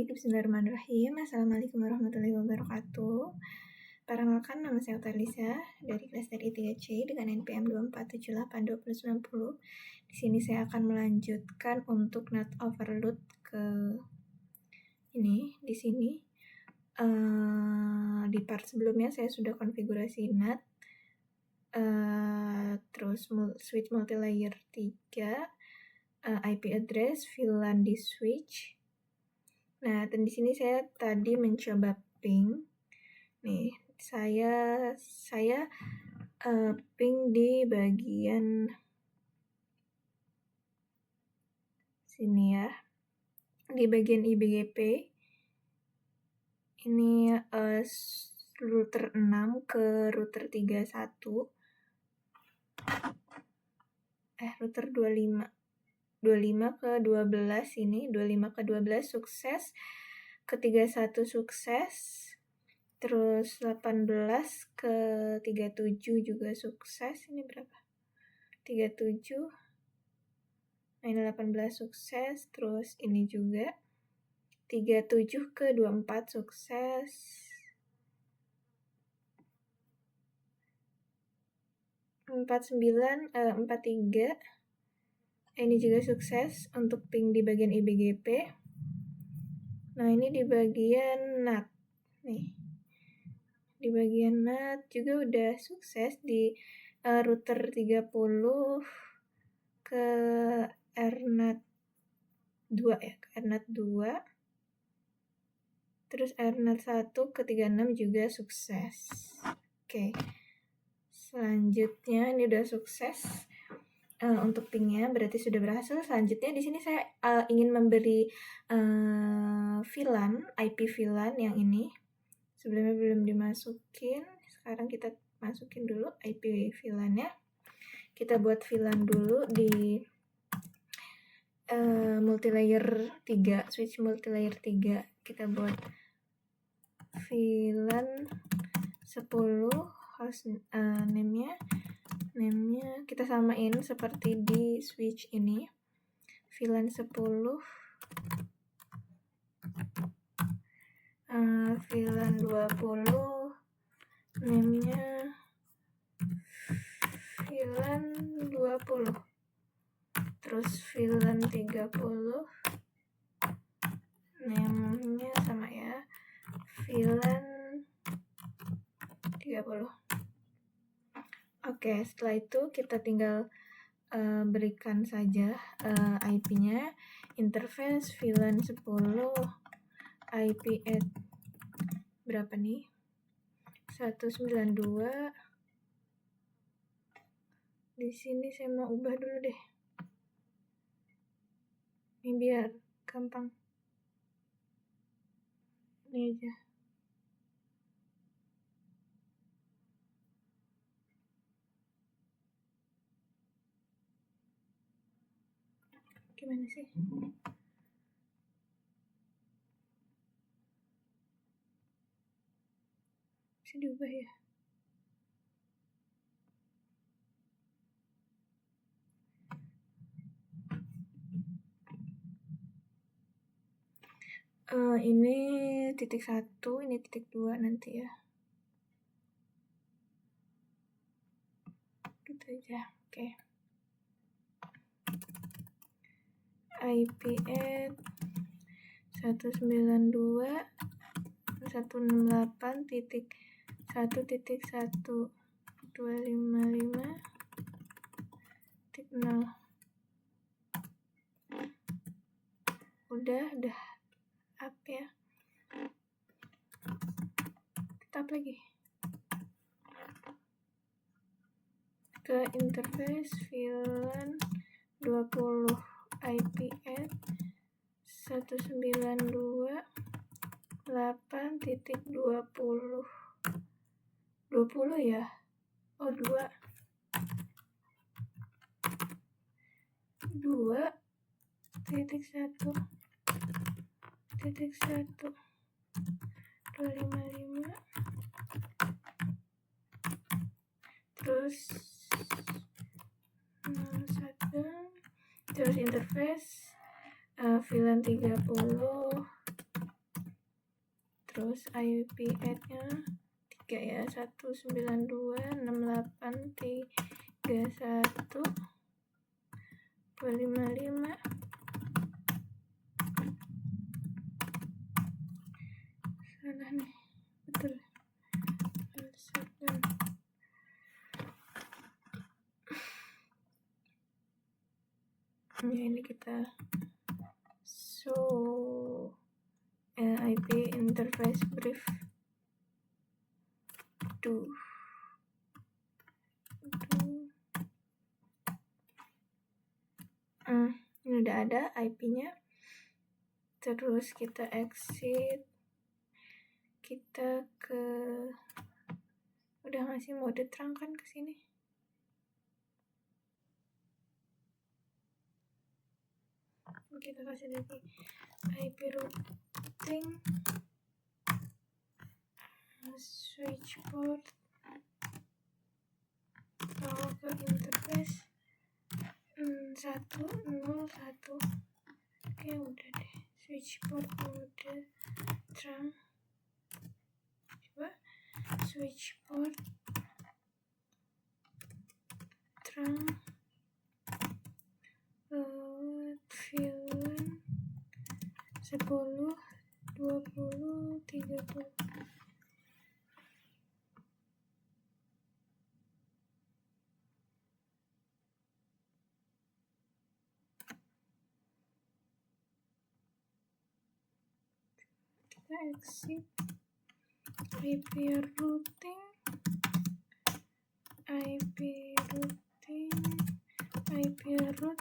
Baik, bismillahirrahmanirrahim. Assalamualaikum warahmatullahi wabarakatuh. Perkenalkan, nama saya Utarlisa dari kelas TRI 3C dengan NPM 24782090. Di sini saya akan melanjutkan untuk NAT overload ke ini di sini. Di part sebelumnya saya sudah konfigurasi NAT, terus switch multilayer 3, IP address, VLAN di switch. Nah, dan di sini saya tadi mencoba ping. Nih, saya ping di bagian sini ya. Di bagian IBGP. Ini router 6 ke router 31. Router 25 ke 12 ini, 25 ke 12 sukses, ke 31 sukses, terus 18 ke 37 juga sukses. Ini berapa? 37. Nah, ini 18 sukses, terus ini juga 37 ke 24 sukses. 43 ini juga sukses untuk ping di bagian IBGP. Nah, ini di bagian NAT. Nih. Di bagian NAT juga udah sukses di router 30 ke RNAT 2 ya, ke RNAT 2. Terus RNAT 1 ke 36 juga sukses. Oke. Selanjutnya ini udah sukses. Untuk pingnya berarti sudah berhasil. Selanjutnya di sini saya ingin memberi VLAN, IP VLAN yang ini. Sebelumnya belum dimasukin, sekarang kita masukin dulu IP VLAN-nya. Kita buat VLAN dulu di multilayer 3, switch multilayer 3. Kita buat VLAN 10, host name-nya kita samain seperti di switch ini. VLAN 10, VLAN 20, name-nya VLAN 20. Terus VLAN 30, name-nya sama ya, VLAN 30. Oke, setelah itu kita tinggal berikan saja IP-nya. Interface VLAN 10, IP at berapa nih? 192. Di sini saya mau ubah dulu deh. Ini biar gampang. Ini aja. Gimana sih? Bisa diubah ya? Ini titik 1, ini titik 2 nanti ya. Gitu aja. Oke. IP at 168.1.1.255.0. Udah up ya. Tetap lagi. Ke interface VLAN 20 IP at 192.8.20. 20 ya? Oh, 2. 2.1.1.255. Terus terus interface VLAN 30 terus IP add-nya 3 ya, 192.68.31.255. Salah nih, betul. Ya, ini kita IP interface brief ini udah ada IP-nya. Terus kita exit, kita ke udah ngasih mode terang kan ke sini. Kita kasih lagi IP routing, switch port, ke interface 101. Oke, udah deh. Switch port mode terang. Coba switch port terang, VLAN 10, 20, 30. Kita exit, IP routing, IP root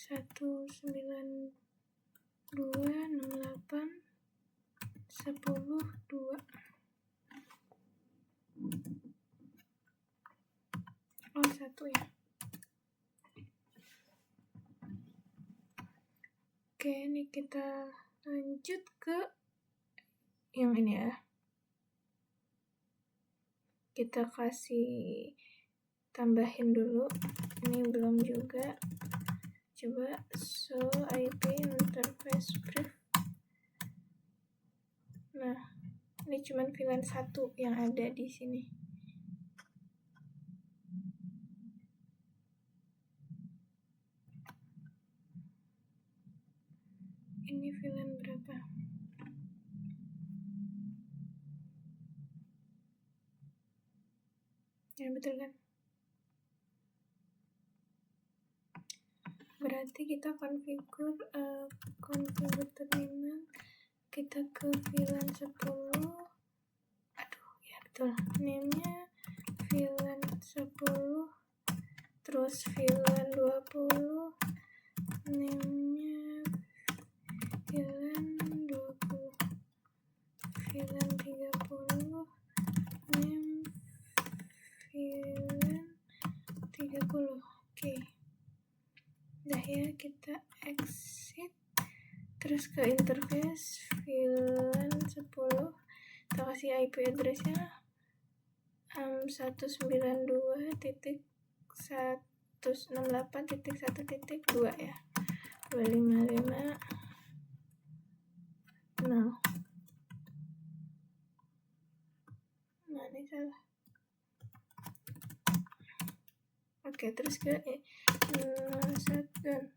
192.68.10.2. Oh, 1 ya. Oke, ini kita lanjut ke yang ini ya. Kita kasih tambahin dulu. Ini belum juga. Coba IP interface brief. Nah, ini cuman VLAN 1 yang ada di sini. Ini VLAN berapa? Ya, betul kan? Berarti kita konfigur terminal, kita ke VLAN 10. Aduh, ya betul. Name-nya VLAN 10, terus VLAN 20, name-nya VLAN 20, VLAN 30, name VLAN 30. Oke. Udah ya, kita exit, terus ke interface VLAN 10, kita kasih IP address-nya 192.168.1.2 ya, 255. Nah, ini salah. Oke, terus ke shutdown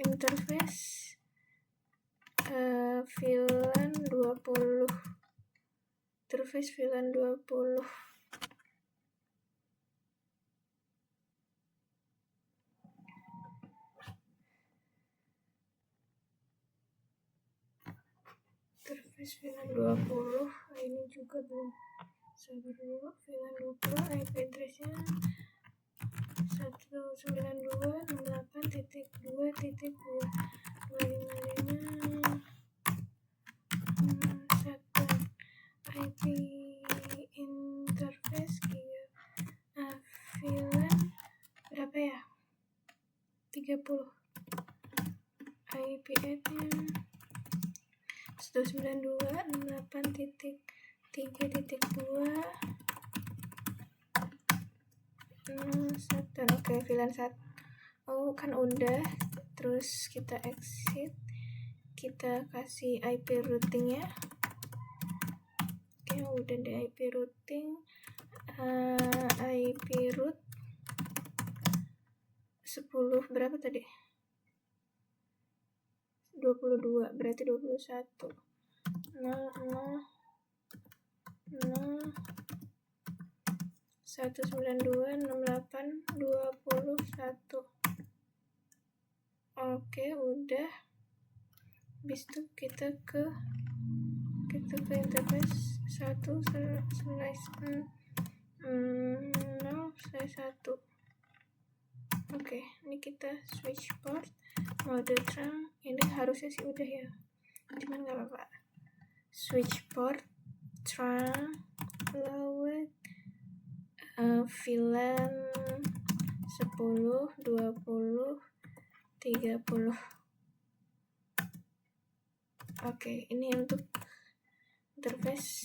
interface VLAN 20, interface VLAN 20. Interface VLAN 20, ini juga belum. Sabar dulu. VLAN 20, IP address-nya 192.68.2.255. IP interface VLAN berapa ya? 30. IP add-nya 192.68.3.2. Oke, VLAN 1. Oh, kan udah. terus kita exit, kita kasih IP routingnya. Oke, udah di IP routing, IP root 10 berapa tadi? 22, berarti 21 0 192 68 21. Oke, udah. Habis itu kita ke interface 1/0/1. Oke, ini kita switch port, mode trunk. Ini harusnya sih udah ya, cuman nggak apa-apa. Switch port, trunk, load, VLAN 10, 20, 30. Oke, ini untuk interface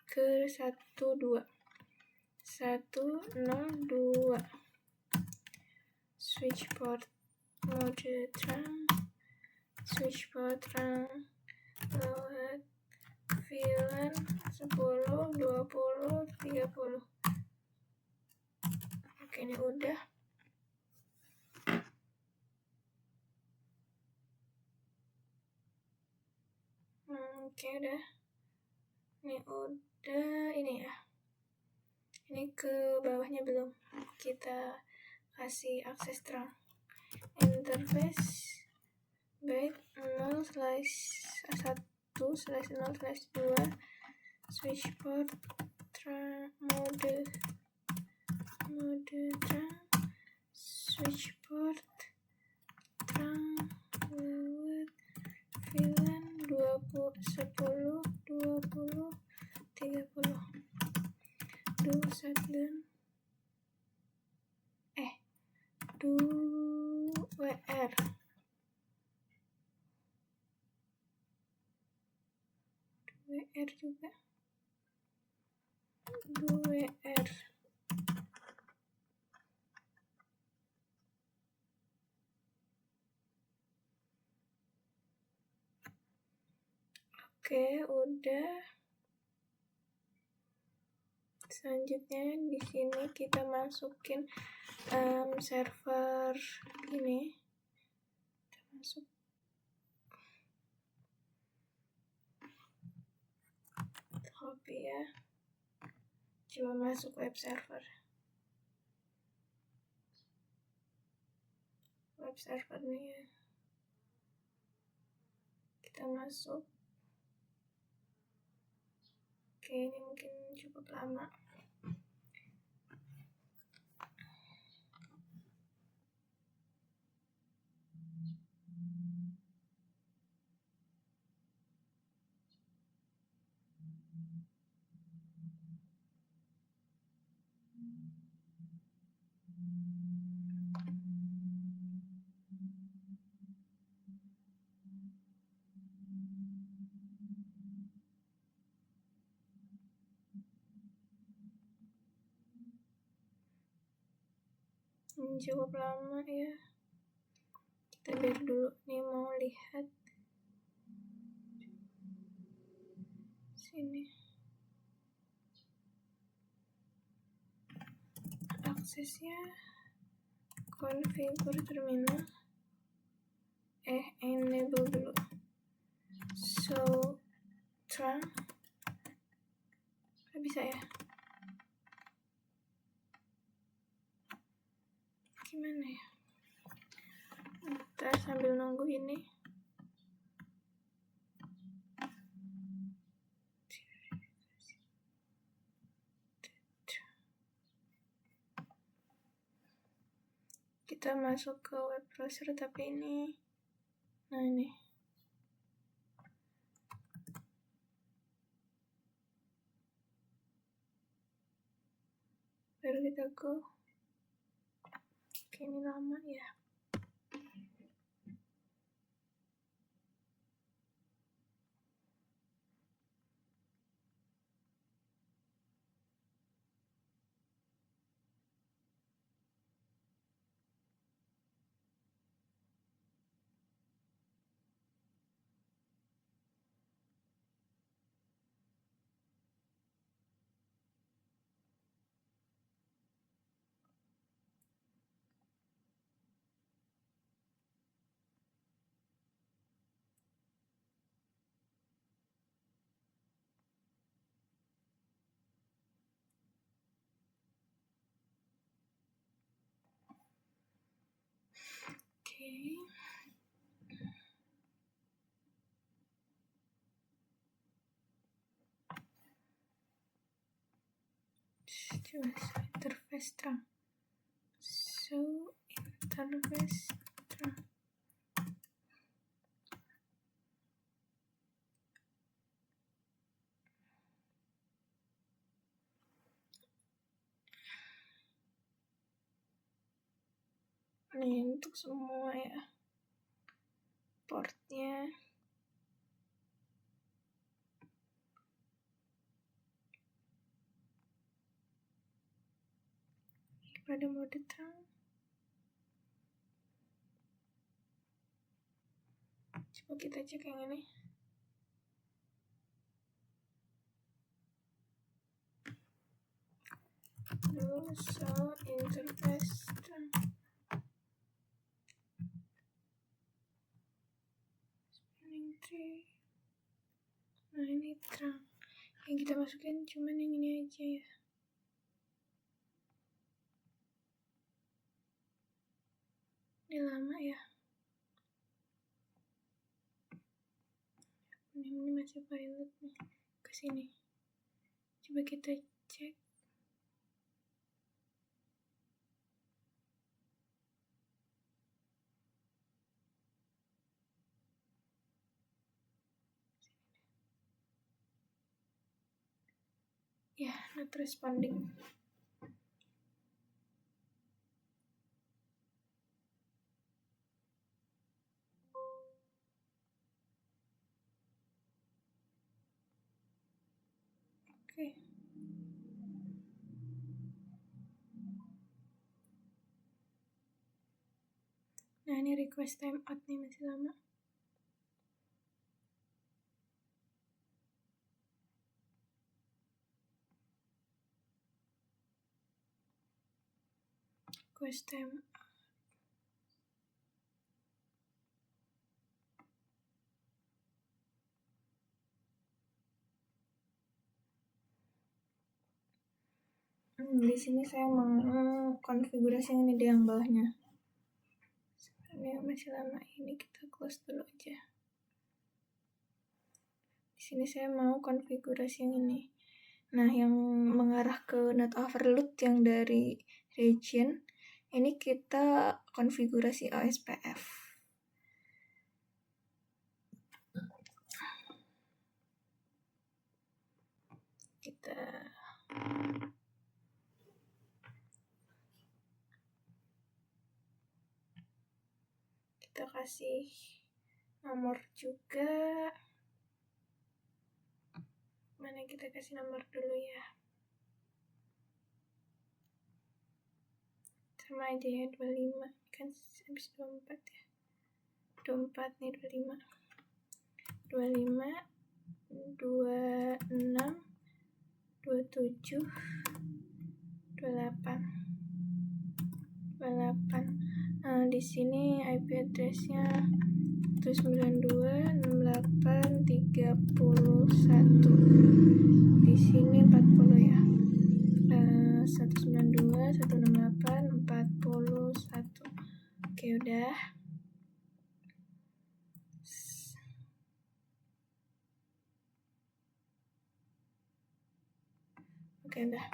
ke 102. Switch port, mode trunk, switch port trunk, load, VLAN 10, 20, 30. Oke, ini udah. Oke, udah. Ini udah, ini ya. Ini ke bawahnya belum. Kita kasih akses trunk. Interface byte 0/1/0/2 switch port trunk, mode trunk, switch port trunk, load, VLAN 20, 10, 20, 30. Shutdown. WR. WR juga. WR. Oke, udah. Selanjutnya di sini kita masukin server ini. Kita masuk copy ya. Coba masuk web server. Web server nih ya. Kita masuk. Oke, ini mungkin cukup lama. Cukup lama ya. Kita biar dulu nih, mau lihat sini aksesnya. Configure terminal, enable dulu. So trunk nggak bisa ya, gimana ya? Ntar sambil nunggu ini. Kita masuk ke web browser, tapi ini, nah ini. Baru kita go. Oke, ini lama ya. Coba interface terang. Interface terang. Ini untuk semua ya portnya. Pada mode terang. Coba kita cek yang ini. So interface terang. Spinning tree. Nah ini terang. Yang kita masukin cuman yang ini aja ya. Ini lama ya. Ini masih pilot nih. Kesini. Coba kita cek. Ya, not responding. Oke. Nah, ini request timeout nih masih lama. Request timeout. Di sini saya mau konfigurasi yang ini di yang bawahnya. Ini masih lama, ini kita close dulu aja. Di sini saya mau konfigurasi yang ini. Nah, yang mengarah ke not overload yang dari region, ini kita konfigurasi OSPF. Kita kasih nomor juga. Mana kita kasih nomor dulu ya. Sama aja ya, 25. Kan habis 24 ya. 24 nih, 25. 25, 26, 27, 28. 28. Nah, di sini IP address-nya 192.68.31. Di sini 40 ya. 192.168.41. Oke, udah. Oke, udah.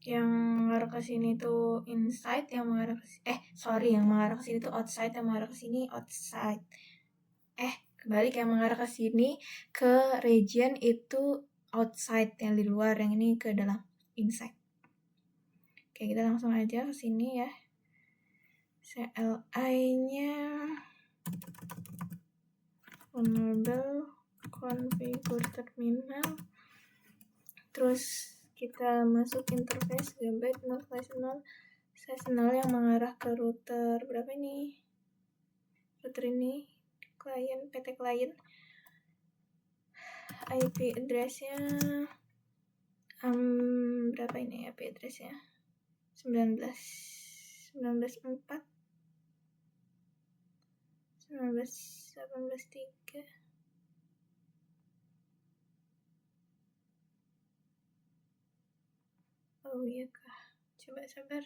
Yang mengarah ke sini tuh inside, yang mengarah ke yang mengarah ke sini tuh outside, yang mengarah ke sini outside. Kebalik, yang mengarah ke sini ke region itu outside, yang di luar, yang ini ke dalam inside. Oke, kita langsung aja ke sini ya. CLI-nya vulnerable configure terminal. Terus kita masuk interface Gambit 0/0 yang mengarah ke router berapa ini? router ini klien, PT klien. IP address-nya berapa ini IP address-nya? 19.4 19.18.3. Oh iya kah? Coba sabar.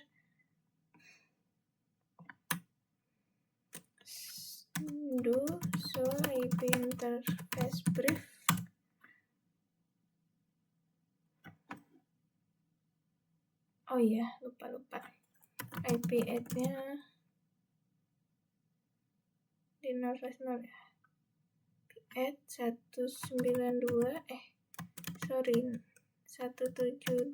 Do so IP interface brief. Oh iya, lupa. IP add-nya di 0/0 ya. Add 192 172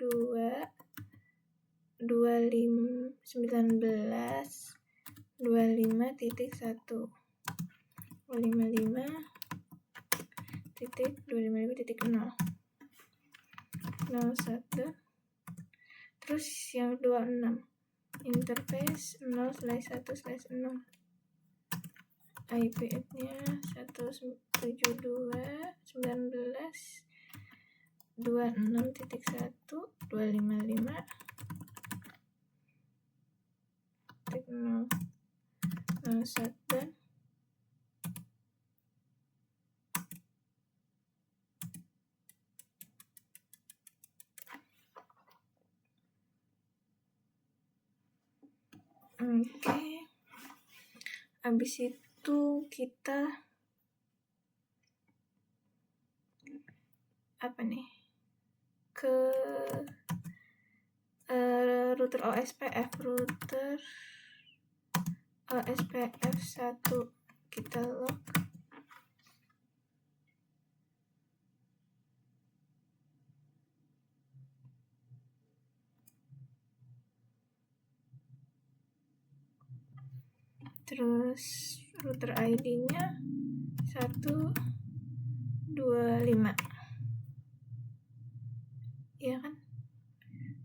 2519 25.1 255.255.0 01. Terus yang 26 interface 0/1/0. IP add-nya 172.19.255.001. Oke. Habis itu kita ke router OSPF 1 kita log. Terus router ID-nya 125. Iya kan?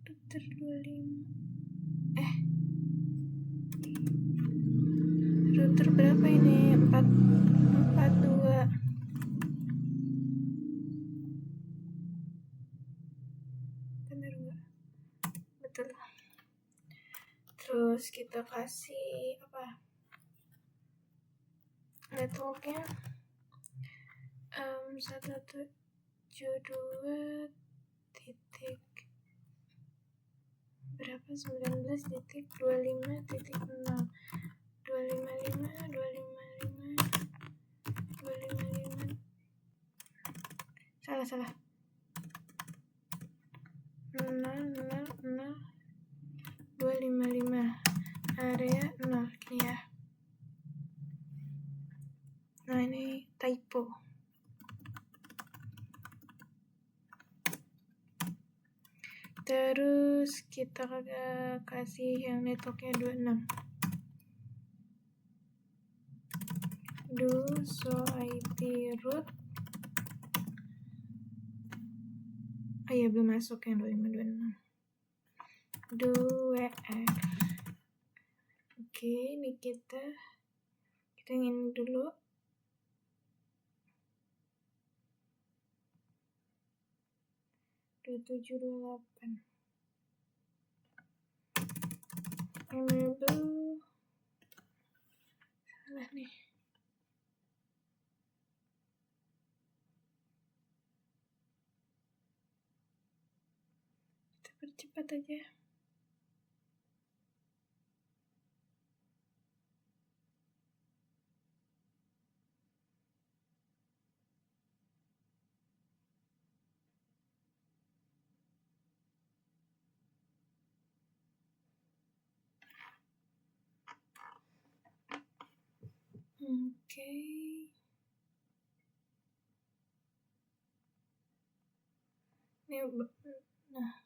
Router 25. Router berapa ini? 442. Bener nggak? Betul. Terus kita kasih networknya 172 titik berapa 19.25.0 255 salah 0.0.0.255 area 0 gini ya. Nah ini typo. Terus kita kasih yang networknya 26. Do so IP root. Oh iya, belum masuk yang 2526. Do WR. Oke, ini kita yang ini dulu. .728 enable. Salah nih. Kita percepat aja. Oke. Nah.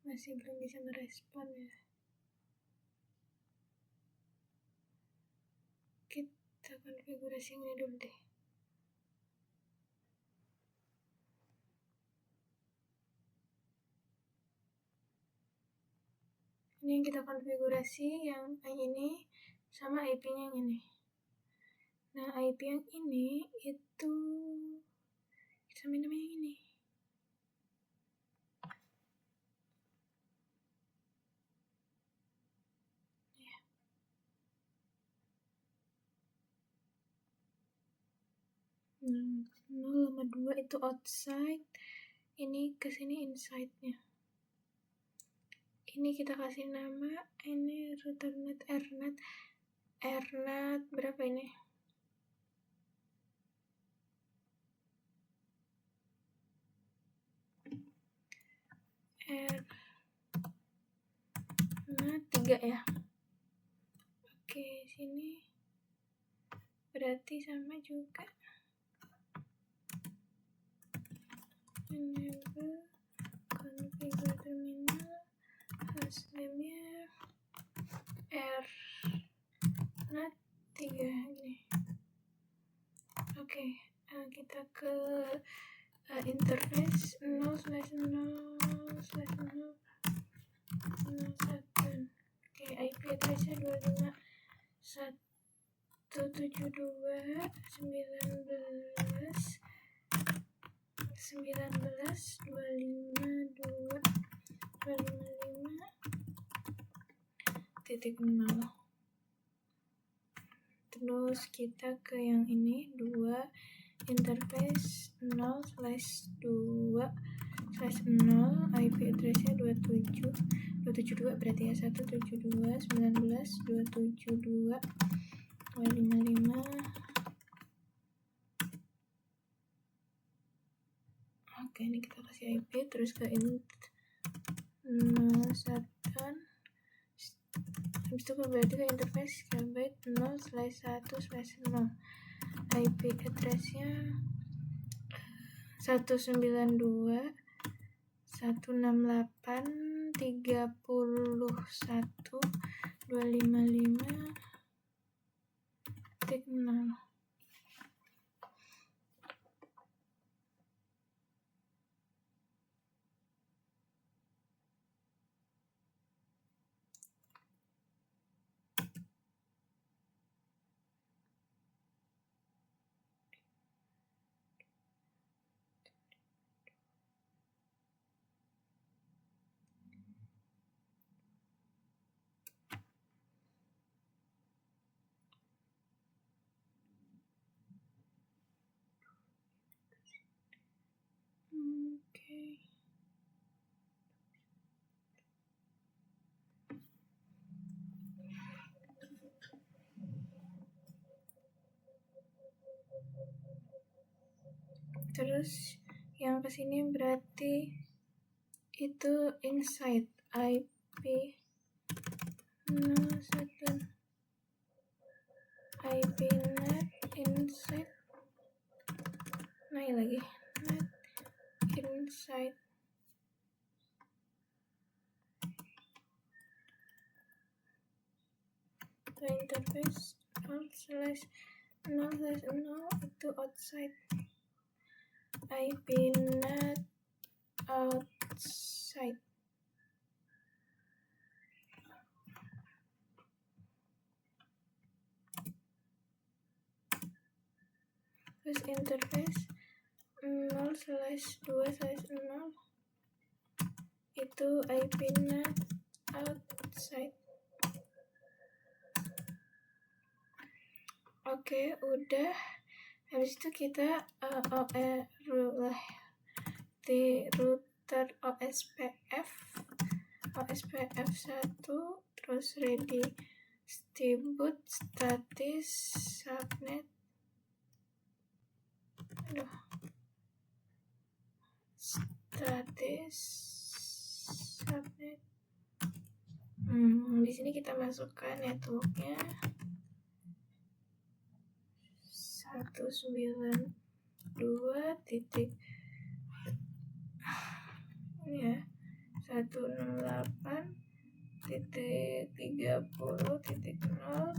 Masih belum bisa merespon ya. Kita konfigurasi yang ini dulu deh. yang kita konfigurasi yang ini sama IP-nya yang ini. Nah, IP yang ini itu kita samain nama yang ini. Ya. Nah, 0 sama 2 itu outside, ini kesini inside-nya. Ini kita kasih nama, ini router net rnet berapa ini? rnet 3 ya. Oke, sini berarti sama juga. Enable configure terminal, hostname-nya rnet 3 gini. Oke, kita ke interface 0/0/0/0/1. Oke, IP address-nya 25.19.255.0. Terus kita ke yang ini 2 interface 0/2/0, IP address-nya 272 berarti ya, 172.19.272.255. Oke, ini kita kasih IP, terus ke int 01. Habis itu berarti ke interface KB 0/1/0. IP address-nya 192.168.255.0. Terus yang kesini berarti itu inside IP 01 IP net inside, naik lagi net inside to interface 0/0/0 itu outside, IP net outside. Terus interface 0/2/0 itu IP net outside. Oke, udah. Habis itu kita router OSPF 1, terus ready distribute status subnet. Status subnet. Di sini kita masukkan networknya 192 titik ini ya, 168.30.0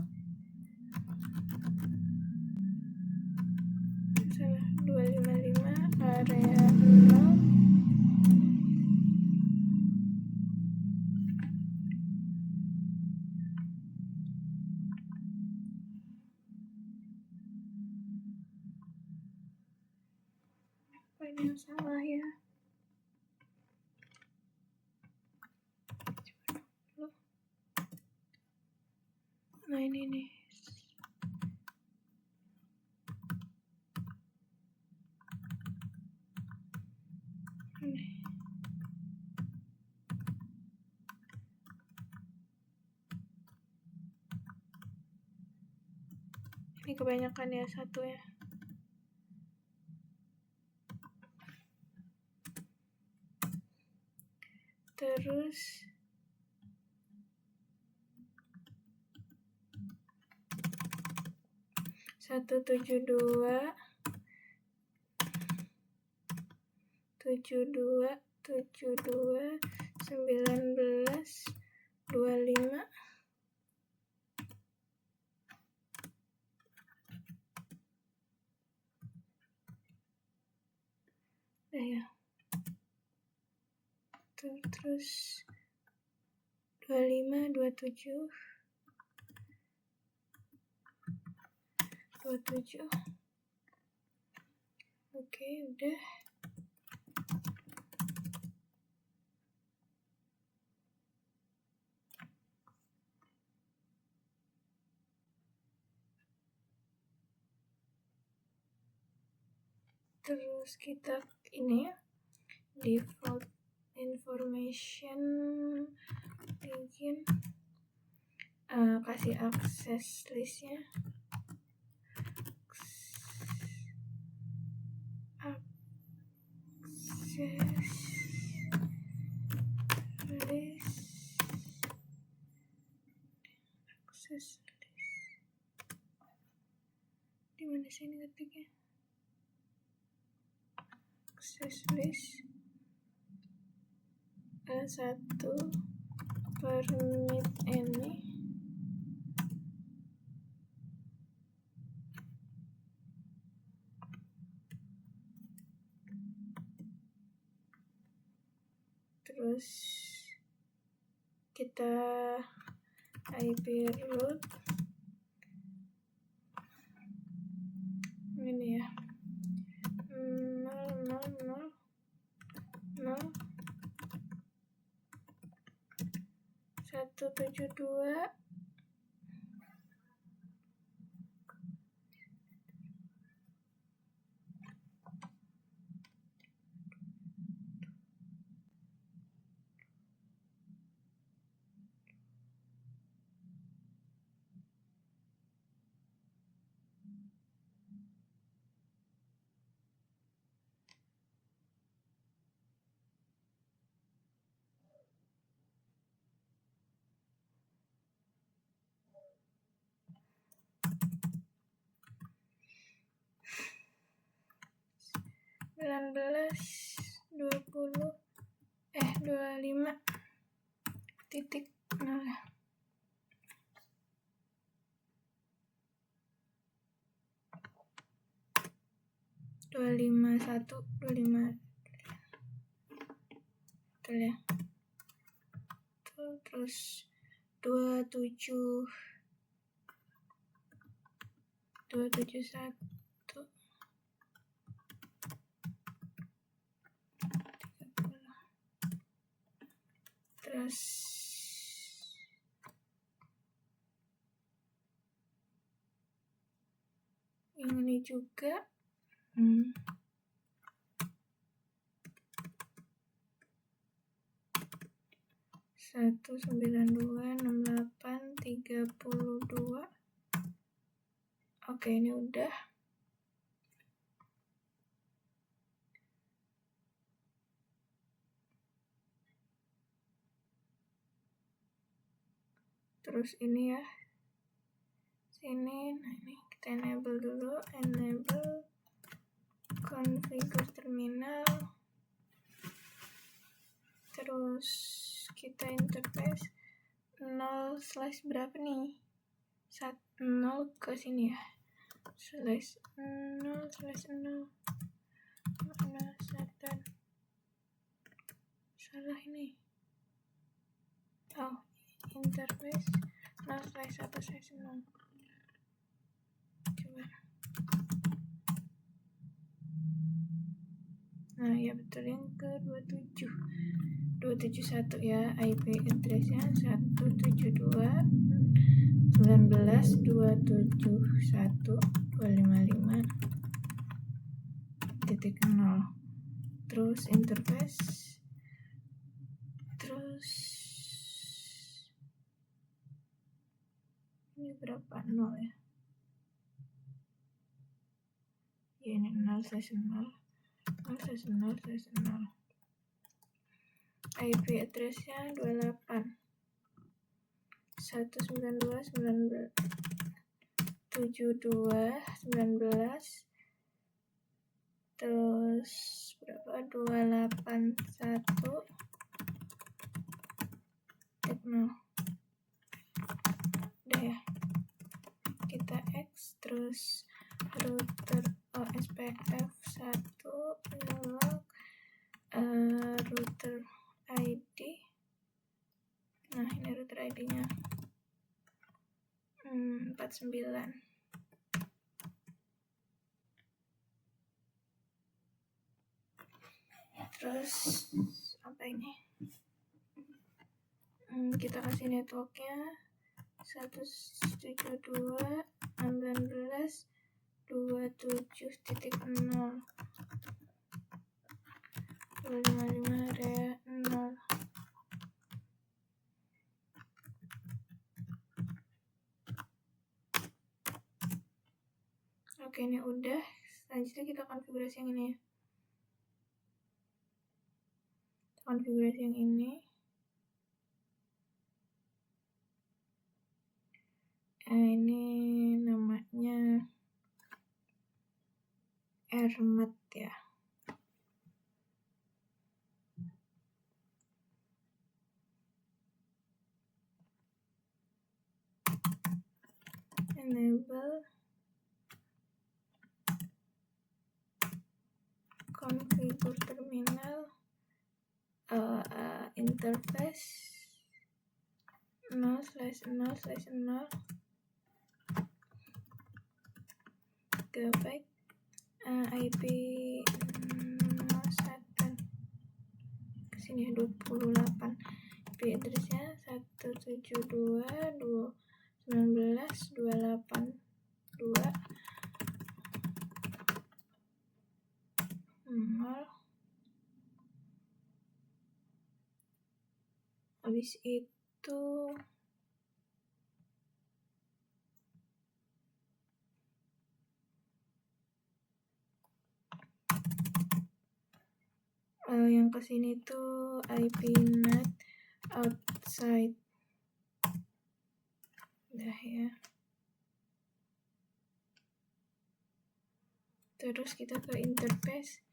salah 255 area 0. ada yang salah ya. Nah ini nih. Ini kebanyakan ya, satu ya. Terus 172 72 19 25 ya. Terus 25 27 27. Oke, udah. Terus kita ini ya, default information bikin kasih akses listnya, akses list di mana sih ini ketiknya, akses list satu permit ini terus kita IP root ini ya 172 25 titik 0 251 25 betul ya. Terus 27 271 terus yang ini juga 1926832. Oke, ini udah. Terus ini ya, sini. Nah ini kita enable dulu, enable configure terminal. Terus kita interface 0 slash berapa nih, 0 ke sini ya, slash 0 slash 0 mana setan, salah ini. Oh, interface 0 slash 1 slash 0. Coba Nah ya betul, yang ke 271 ya, IP address-nya 172.19.251.255.0. Terus interface, terus ini berapa, 0 ya? Ya ini 0/0. IP address-nya 28 192.19.72.19 terus berapa, 281.0. Udah ya, kita X. Terus router OSPF 1 log router ID. Nah ini router ID-nya 49. Terus apa ini, kita kasih networknya 172.19.27.0 255.0. Oke, ini udah. Selanjutnya kita konfigurasi yang ini ya. Konfigurasi yang ini. Ini namanya Ermet ya. Enable configure terminal interface 0/0/0 GB IP 01 kesini 28. IP address-nya 172.19.282.0. Habis itu yang kesini tuh IP NAT outside. Udah ya. Terus kita ke interface,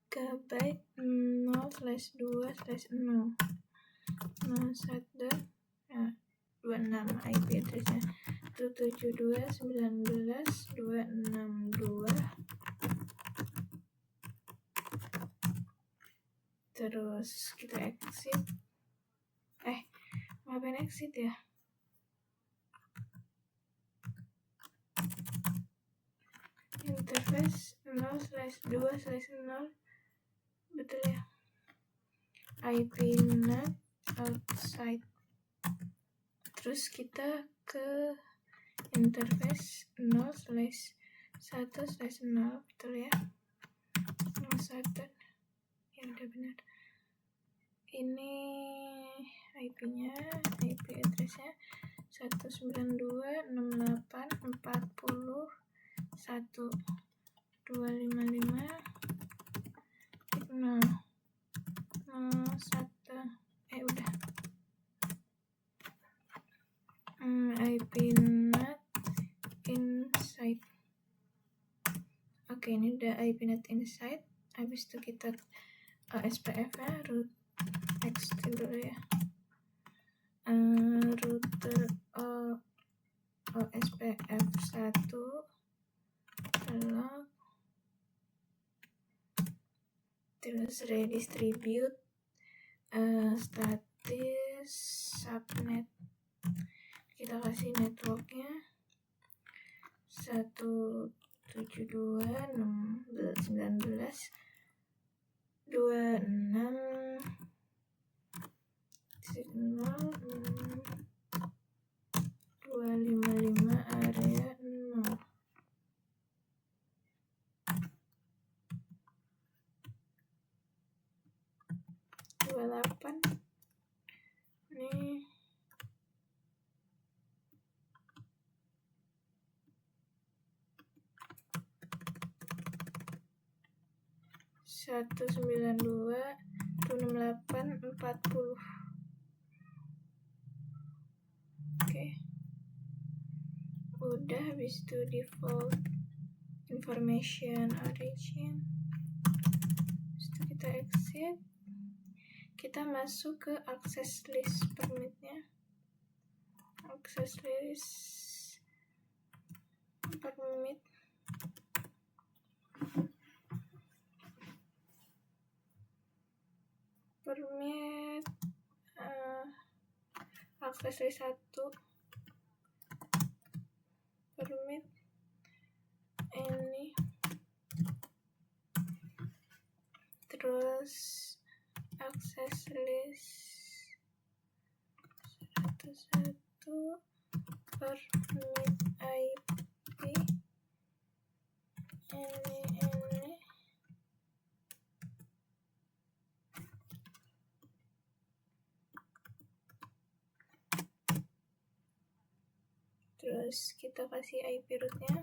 ke byte 0/2/0 26 IP address-nya 172.19.262. Terus kita exit. Ngapain exit ya? Interface 0/2/0 betul ya. IP NAT outside. Terus kita ke interface 0/1/0 betul ya. 01. Ya udah benar. Ini IP-nya, IP address-nya 192.64.1.255.0. Udah. IP NAT inside. Oke, ini udah IP NAT inside. Habis itu kita SPF-nya root X dulu ya. Router OSPF 1 log, terus redistribute status subnet. Kita kasih networknya 172.19.252.0. 26 255 area 0. Nih 192 268 40. Oke, udah. Habis itu default information origin, habis itu kita exit, kita masuk ke access list permitnya. Access list permit access list 1 permit ini, terus access list 1 permit IP ini terus kita kasih IP rootnya.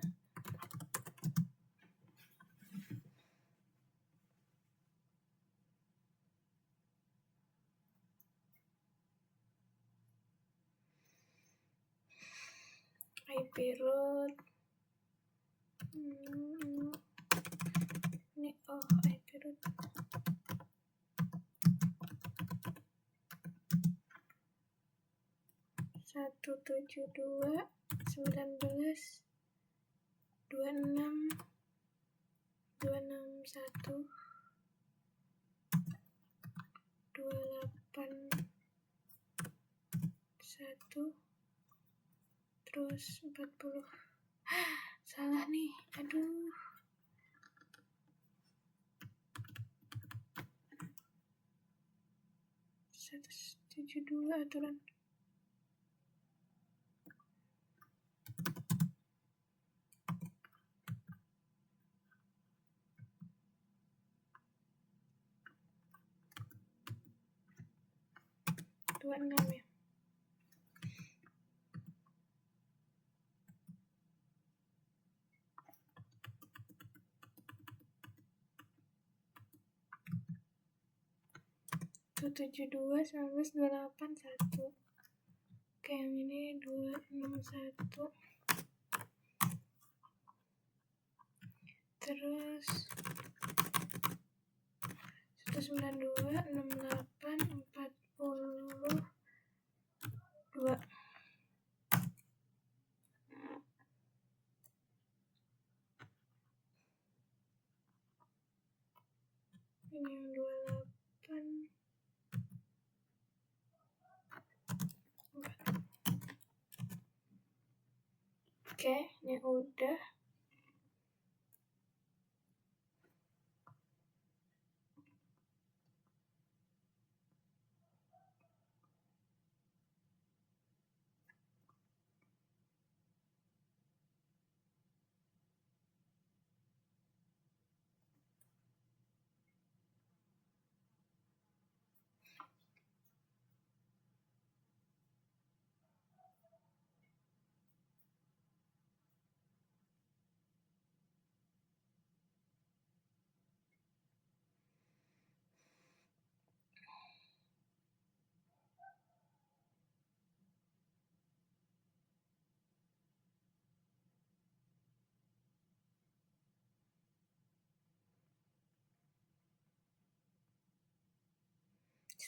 IP root ini IP root 172 19 26 261 281 terus 40. Salah nih, aduh. Satu 72 aturan. Dua 6 ya. Tuh 72 19 28 1. Oke, yang ini 261. Terus 192 68 42. Ini yang 28. Oke, ini udah.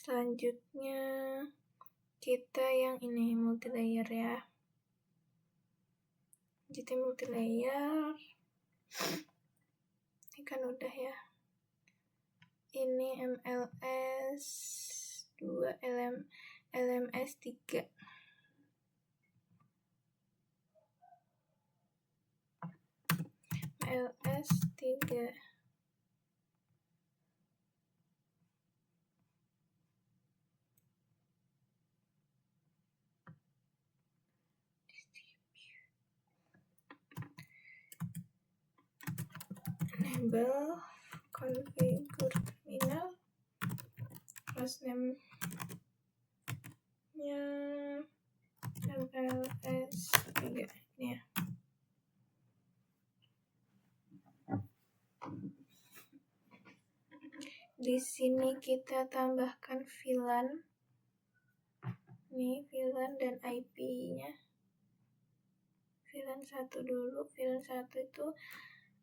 Selanjutnya kita yang ini multilayer ya. Jadi multilayer ini kan udah ya. Ini MLS 2 LMS 3. MLS 3. enable configure terminal, hostname nya mls3 ini ya. Di sini kita tambahkan VLAN. Nih VLAN dan IP-nya. VLAN 1 dulu. VLAN 1 itu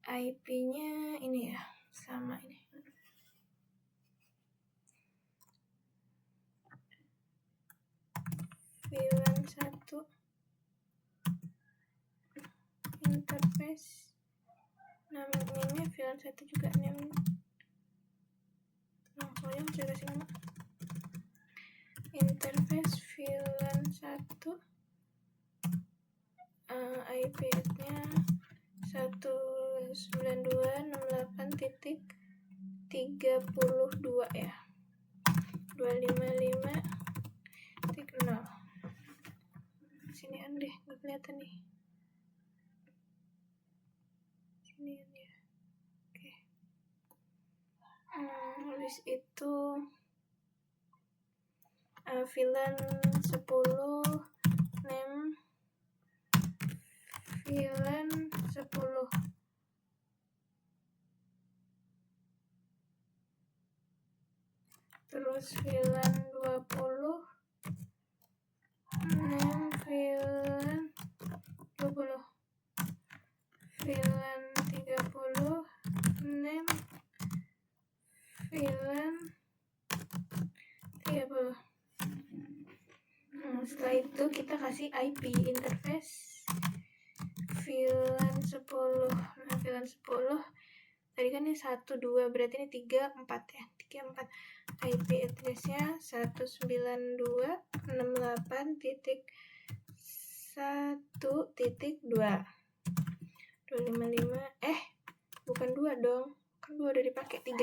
IP-nya ini ya, sama ini. VLAN 1 interface. Namanya VLAN 1 juga name. Nah, soalnya saya kasih nama. Interface VLAN 1. IP-nya 192.68.32 ya. 255.0. Sini deh, nggak kelihatan nih. Sini ya. Oke. Habis itu VLAN 10 name VLAN 10. Terus VLAN 20 name VLAN 20. VLAN 30 name VLAN 30. Setelah itu kita kasih IP interface VLAN 10. Nah, VLAN 10 tadi kan ini 1, 2, berarti ini 3, 4 ya. 3, 4. IP address-nya 192.68.1.2. 255 bukan 2 dong, kan 2 udah dipakai. 3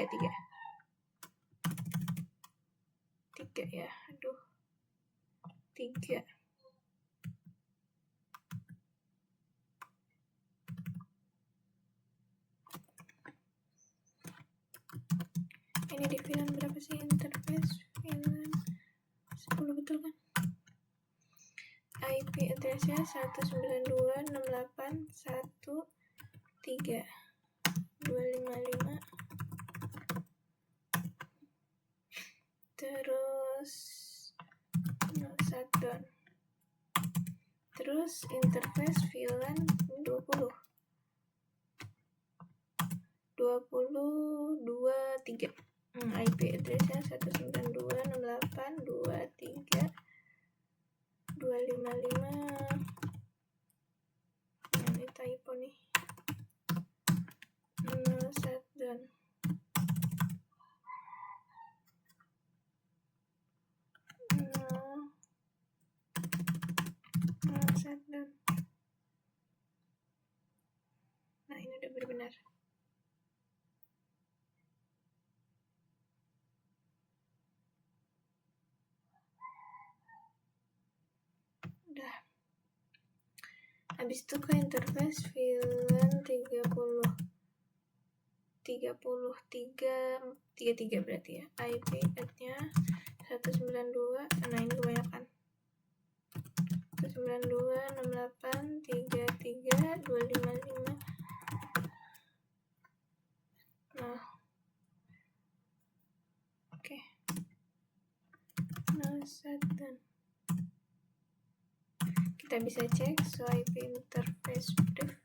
ya, aduh, 3. Ini di VLAN berapa sih? Interface VLAN 10 betul kan? IP address-nya 192.68.1.3.255. Terus shutdown. Terus interface VLAN 20. 20.2.3. IP address-nya 192.68.2.3.255. Ini typo nih. Shutdown. Shutdown. Nah, ini udah benar-benar. Udah. Habis itu ke interface VLAN 33 berarti ya. IP nya 192. Nah, ini kebanyakan. 192.68.33.255. Nah, oke. Nah, shutdown. Kita bisa cek so IP interface brief.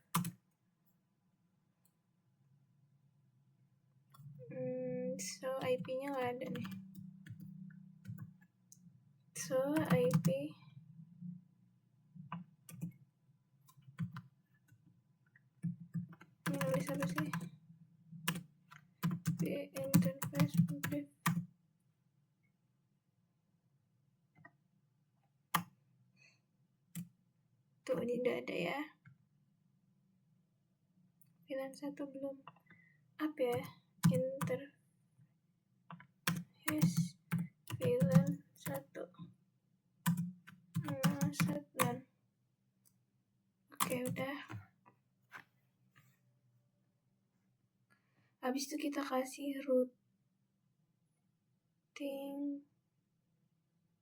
So IP-nya nggak ada nih. So IP ini nulis apa sih? Interface brief. Tuh, ini udah ada ya. VLAN 1 belum up ya. Interface VLAN 1. Shutdown. Oke, udah. Habis itu kita kasih routing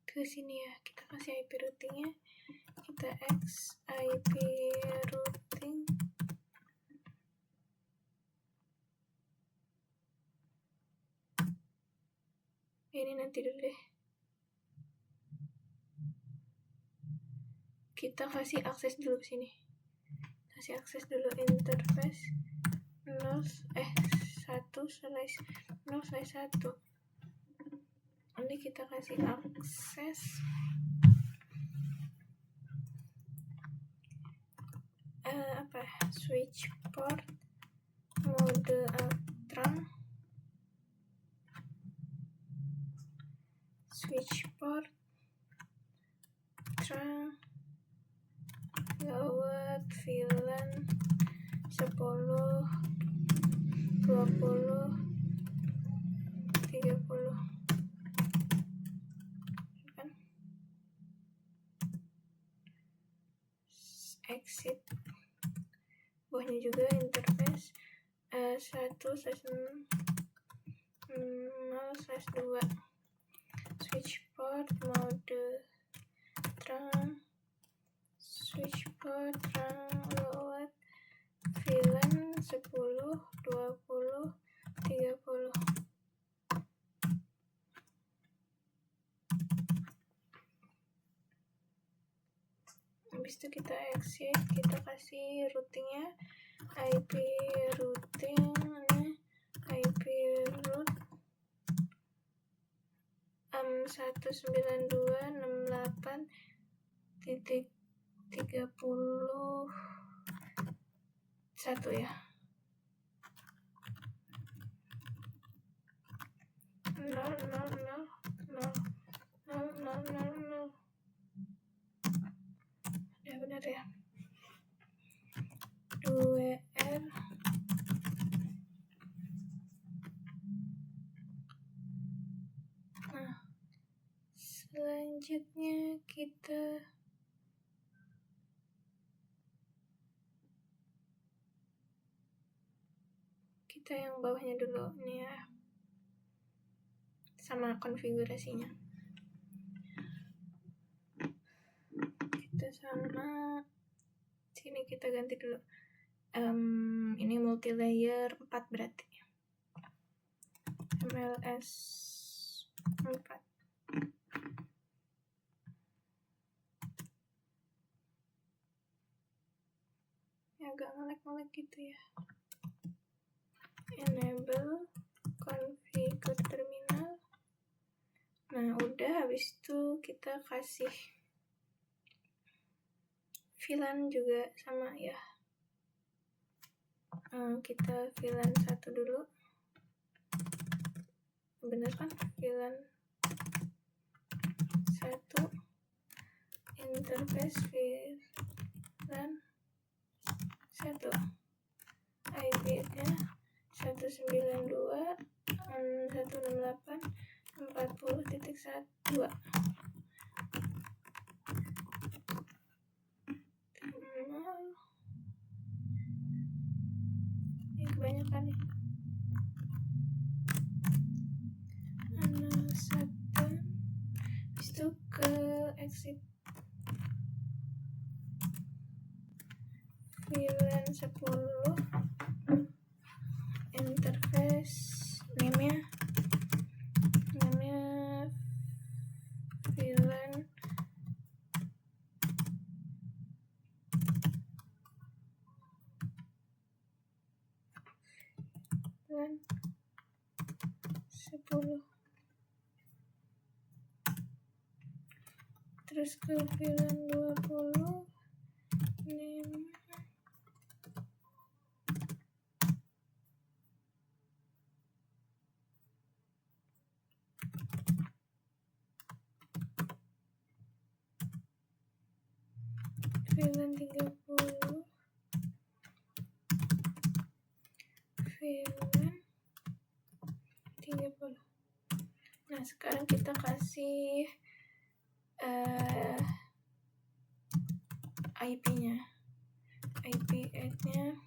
ke sini ya. Kita kasih IP routingnya. Kita X IP routing. Ini nanti dulu deh. Kita kasih akses dulu ke sini. Kasih akses dulu interface 1/0/1. Nanti kita kasih akses switch port mode Altran, switch port Altran, load VLAN 10, 20, 30 kan. Exit bawahnya juga interface 1/0/2 switch port mode terang, switch port terang, load VLAN 10, 20, 30. Habis itu kita exit, kita kasih routingnya IP routing, IP root 192.68.31 ya. 0.0.0.0.0.0. Ya benar ya. 2R. Nah, selanjutnya kita yang bawahnya dulu nih ya, sama konfigurasinya. Kita sama sini kita ganti dulu. Ini multi layer 4 berarti. MLS 4. Ya agak ngelek-ngelek gitu ya. Enable configure terminal. Nah udah, habis itu kita kasih VLAN juga sama ya. Kita VLAN 1 dulu. Bener kan? VLAN 1 interface VLAN 1 IP-nya 192.168.40.1. Ini kebanyakan nih. Habis itu ke exit VLAN 10 interface name-nya VLAN 10. Terus ke VLAN 20 name VLAN 30 VLAN 30. Nah sekarang kita kasih IP-nya, IP-nya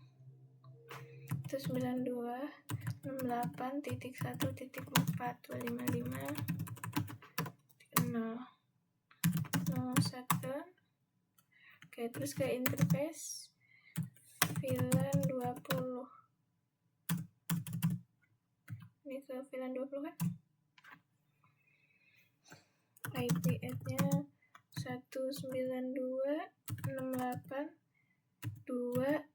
itu 92 68.1.255.001. Oke, terus ke interface VLAN 20. Ini ke VLAN 20 kan? IP add-nya 192.168.255.0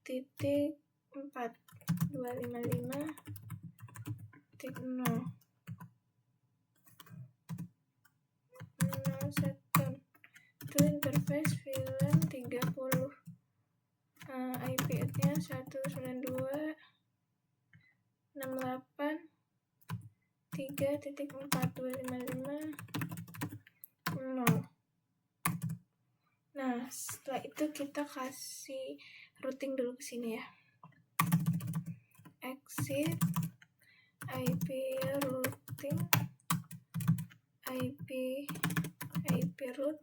itu interface VLAN 30. IP add-nya 192.168.3.4.255.0. Nah, setelah itu kita kasih routing dulu ke sini ya. Exit IP routing IP root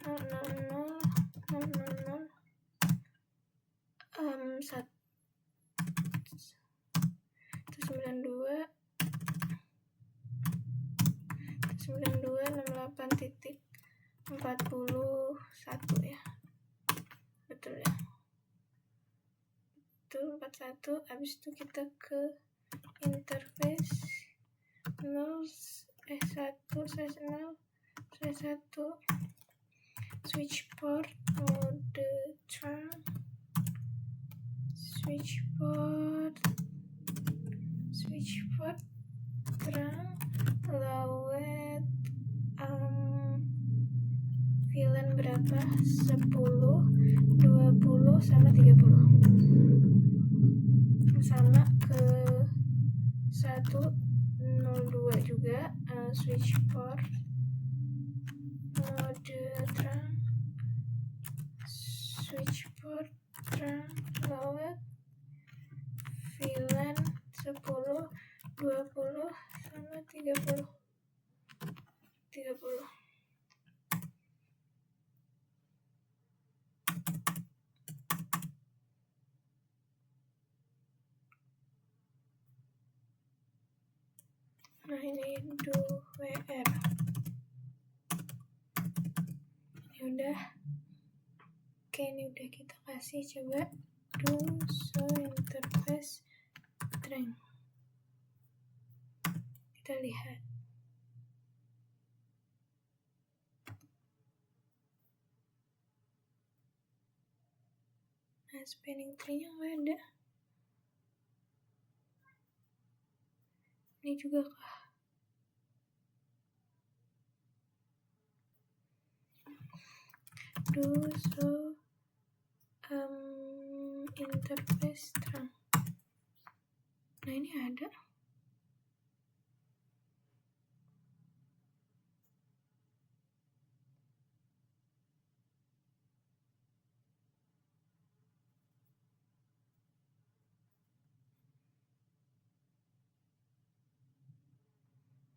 192.168.41 ya. Betul ya. Betul 41. Habis itu kita ke interface 1/0/1 switch port mode term switch port term lowet VLAN berapa? 10, 20 sama 30. Sama ke 102 juga switch port mode term lowet VLAN 10, 20 sama 30. Nah, ini do WR. Ini udah. Oke, ini udah kita kasih, coba do show interface strength. Kita lihat. Nah, spanning tree-nya nggak ada. Ini juga kah? Do show interface strength. Nah, ini ada.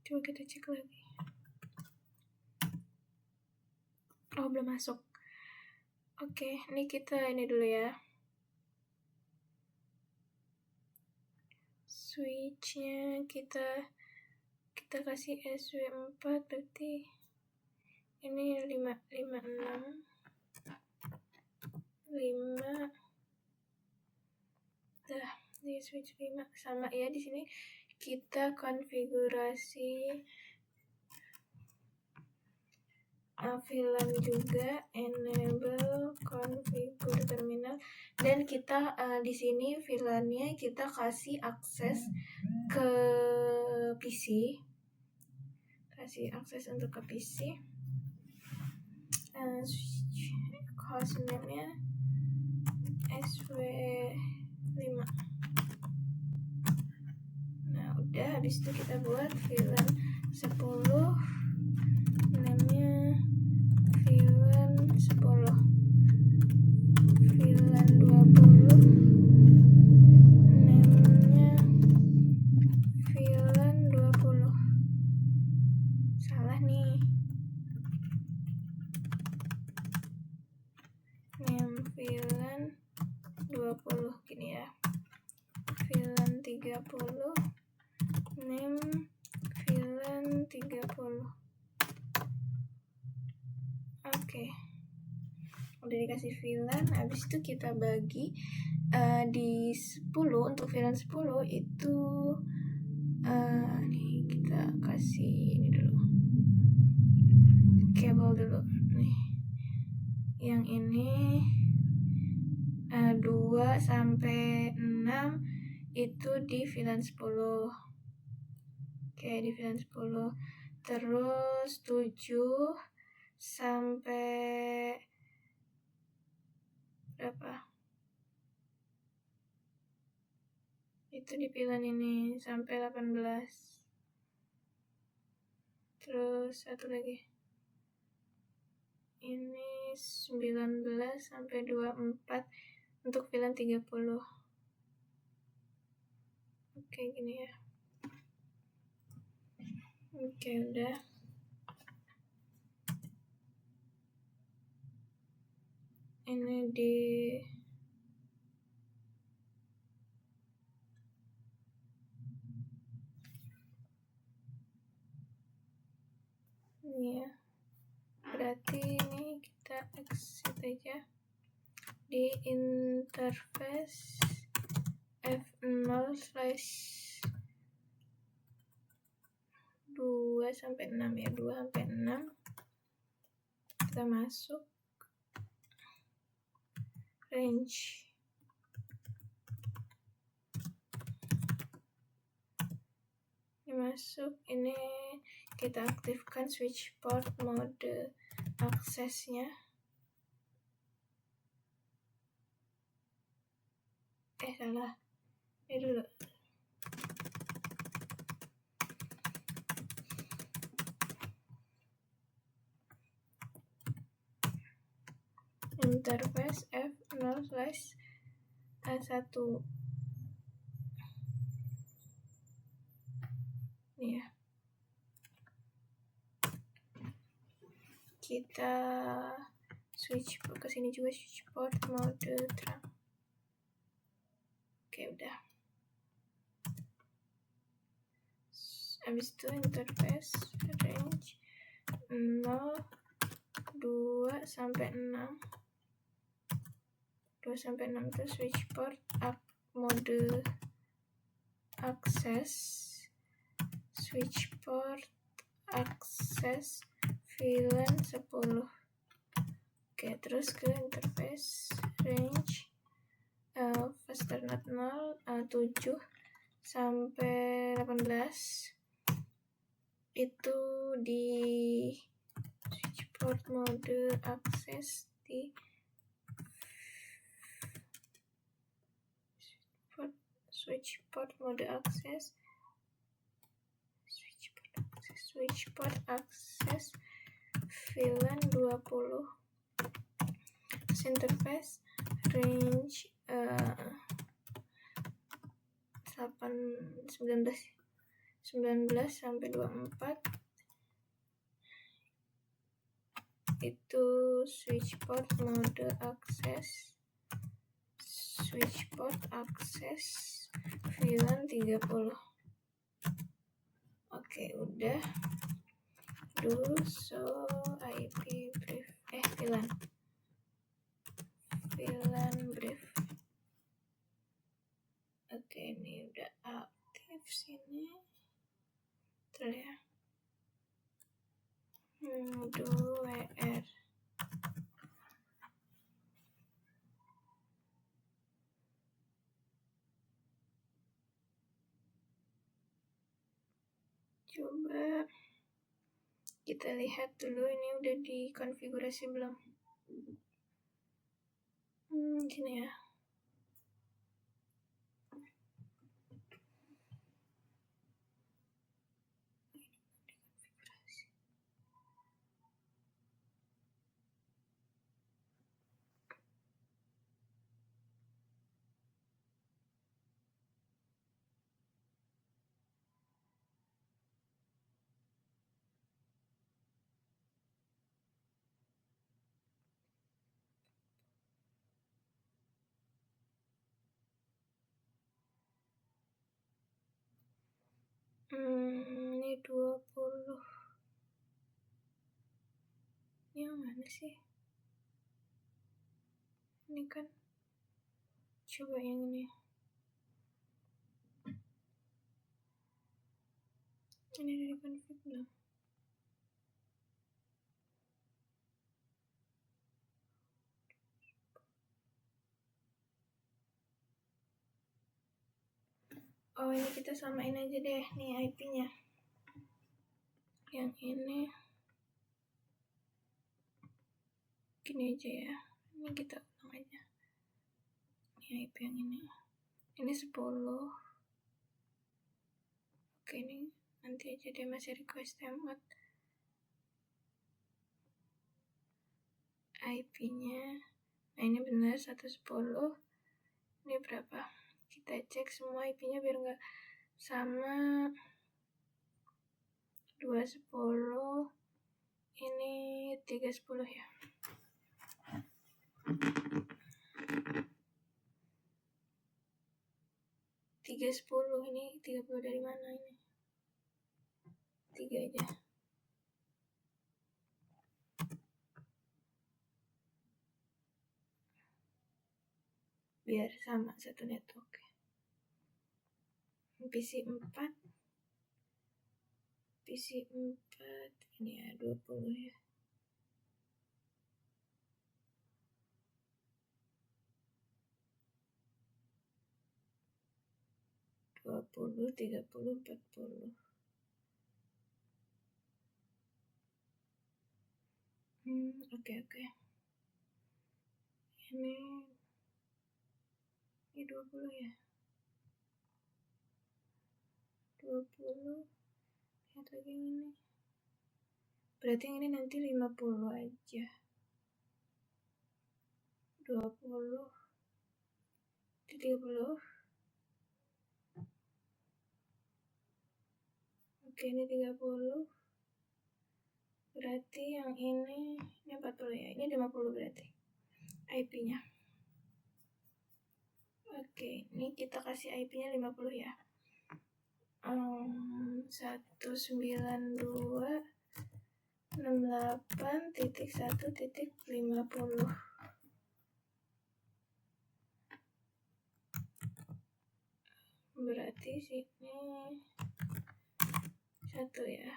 Coba kita cek lagi. Oh, belum masuk. Oke, ini kita ini dulu ya. Switch-nya kita kasih SW4, berarti ini 556 dah di switch 5 sama ya. Di sini kita konfigurasi VLAN juga, enable configure terminal, dan kita di sini VLAN-nya kita kasih akses ke PC, kasih akses untuk ke PC. Host name-nya SW5. Nah, udah. Habis itu kita buat VLAN 10, name-nya VLAN 10, VLAN 20, name-nya VLAN 20. Salah nih. Name VLAN 20 gini ya. VLAN 30 30, name VLAN 30. Oke. Udah dikasih VLAN, habis itu kita bagi di 10, untuk VLAN 10 itu nih kita kasih ini dulu, kabel dulu nih. Yang ini 2 sampai 6 itu di VLAN 10. Oke, di VLAN 10. Terus 7 sampai berapa? Itu di VLAN ini sampai 18. Terus satu lagi. Ini 19 sampai 24 untuk VLAN 30. Oke, gini ya. Oke, udah. Ini di ini ya. Berarti ini kita exit aja di interface F0/2 sampai 6 ya, 2 sampai 6. Kita masuk range. Ini masuk, ini kita aktifkan switch port mode aksesnya. Salah. Ini dulu. Interface F0/1. Ini ya. Kita switch ke sini juga, switch port mode terang. Oke, udah. Habis itu interface range 0, 2 sampai 6. 2 sampai 6 itu switch port mode akses, switch port akses VLAN 10. Oke, terus ke interface range fasternet 0, 7 sampai 18 itu di switch port mode akses di switch port mode akses VLAN 20. Interface range 19 sampai 24 itu switch port mode akses VLAN 30. Oke, udah. Do so IP brief VLAN brief. Oke, ini udah aktif sini. Terus ya. Do WR. Coba kita lihat dulu ini udah dikonfigurasi belum. Gini ya. mana sih? Ini kan, coba yang ini. Ini dari config belum? Oh, ini kita samain aja deh, nih IP-nya. Yang ini gini aja ya. Ini kita ulang aja. Ini IP yang ini. Ini 10. Oke, ini nanti aja deh, masih request tempat. IP-nya. Nah, ini benar 110. Ini berapa? Kita cek semua IP-nya biar nggak sama. 210. Ini 310 ya. 310. Ini 30 dari mana ini? 3 aja. Biar sama satu network. PC 4. PC 4 ini ya 20 ya. 20, 30, 40. Oke. Ini 20 ya. 20. Lihat lagi yang ini. Berarti yang ini nanti 50 aja. 20. 30. Oke, ini 30. Berarti yang ini 40 ya. Ini 50 berarti IP-nya. Oke, ini kita kasih IP-nya 50 ya. 192.68.1.50. Berarti sini 1 ya.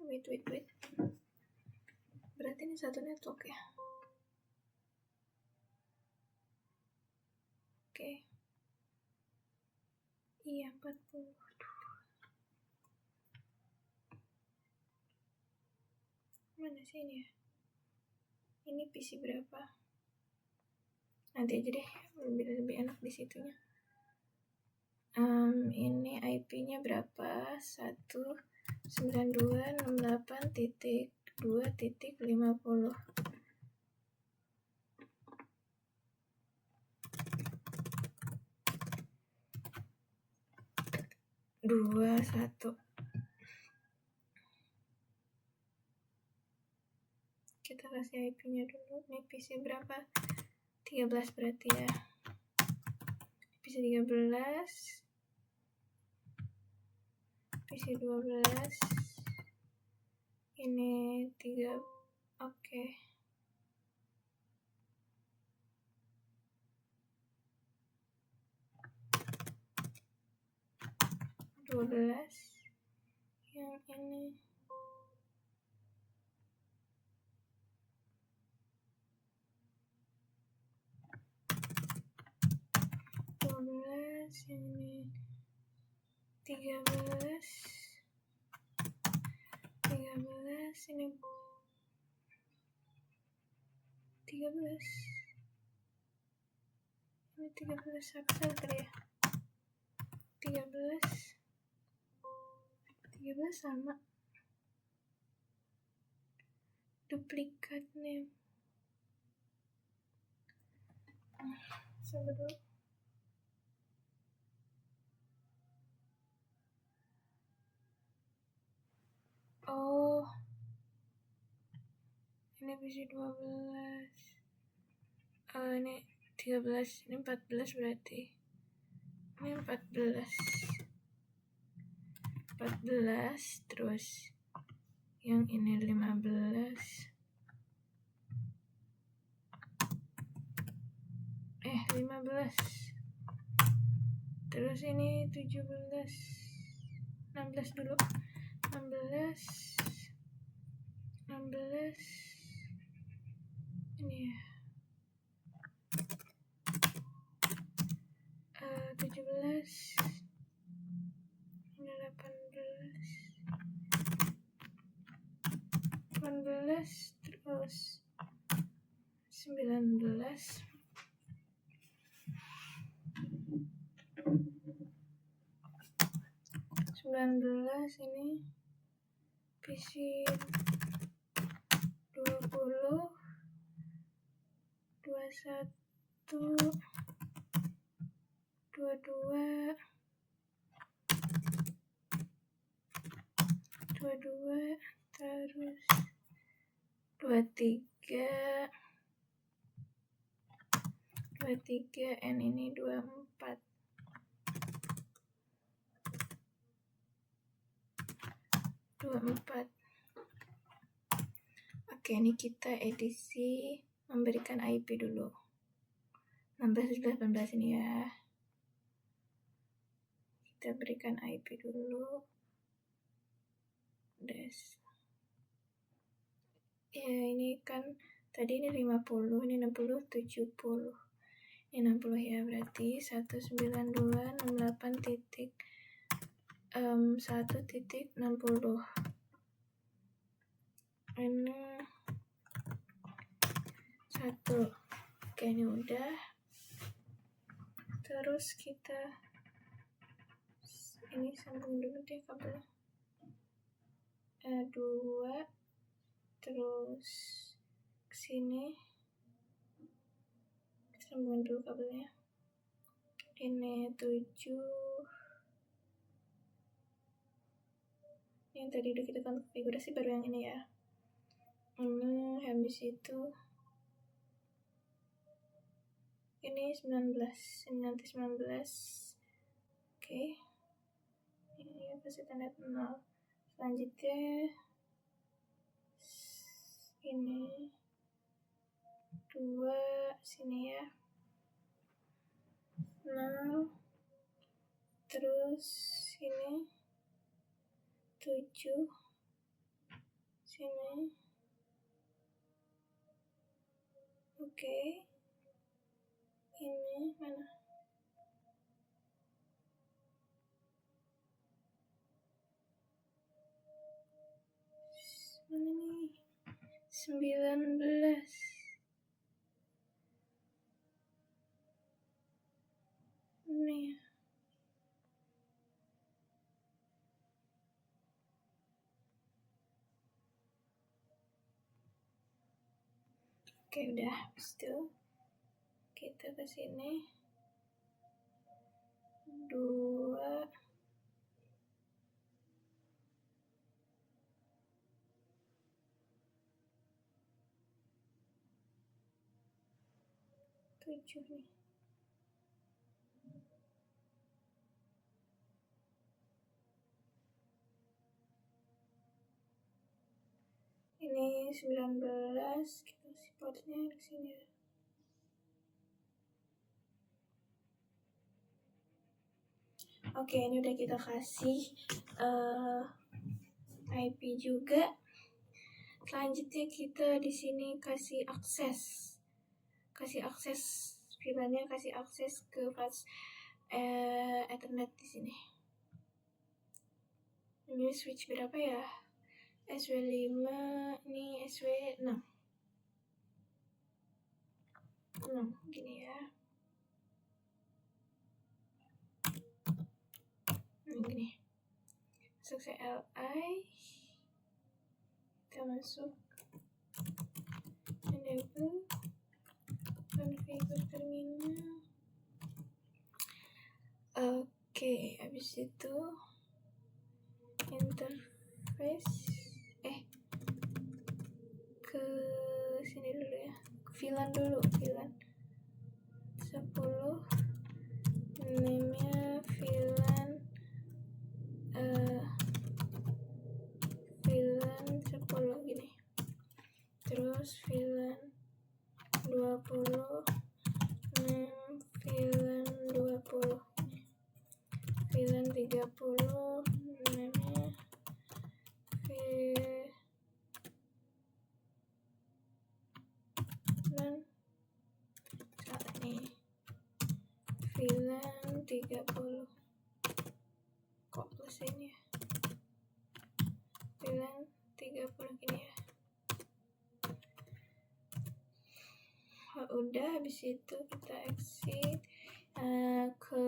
Wait. Berarti ini satu network ya. Oke. Iya, 40. Mana sih ini ya? Ini PC berapa? Nanti aja deh, lebih enak di situnya. Ini IP-nya berapa? 192.68.2.50. 21. Kita kasih IP-nya dulu. Ini PC berapa? 13 berarti ya. PC 13. PC 12. Ini 3. Oke. .12. Yang ini 12. Yang ini 13. Ini 13. Ini 13 apa kali ya? 13 sama duplikat name. Coba dulu. Oh, ini PC 12. Ini 13, ini 14 berarti. Ini 14, terus yang ini 15. 15. Terus ini 17. 16 dulu. 16. Ini ya. 17. Ini 18. Terus 19. 19 ini PC 20, 21, 22, 22, terus 23, and ini 24. 24. Oke, ini kita edisi memberikan IP dulu. 16, 17, 18 ini ya. Kita berikan IP dulu. Ya, ini kan tadi ini 50, ini 60, 70. Ini 60 ya, berarti 192.1.60. Ini 1. Oke, ini udah. Terus kita ini sambung dulu deh kabelnya. 2, terus kesini sambungin dulu kabelnya. Ini 7. Yang tadi udah kita konfigurasi, baru yang ini ya. Ini habis itu ini 19, ini nanti 19. Oke. Ini kasih tanda 0. Selanjutnya ini 2 sini ya. 0. Terus ini 7 sini. Oke. Ini mana? Mana nih? 19. Ini ya. Oke, udah. Habis itu kita ke sini. 2. 7 nih. Ini 19, kita kasih portnya di sini ya. Oke, ini udah kita kasih IP juga. Selanjutnya kita di sini kasih akses VLAN-nya, kasih akses ke Ethernet di sini. Ini switch berapa ya? SW5, ini SW6. 6 gini ya. Gini. Masuk CLI. Kita masuk enable, configure terminal. Oke, habis itu interface ke sini dulu ya, VLAN dulu, VLAN 30 gini ya. Udah, habis itu kita exit. Ke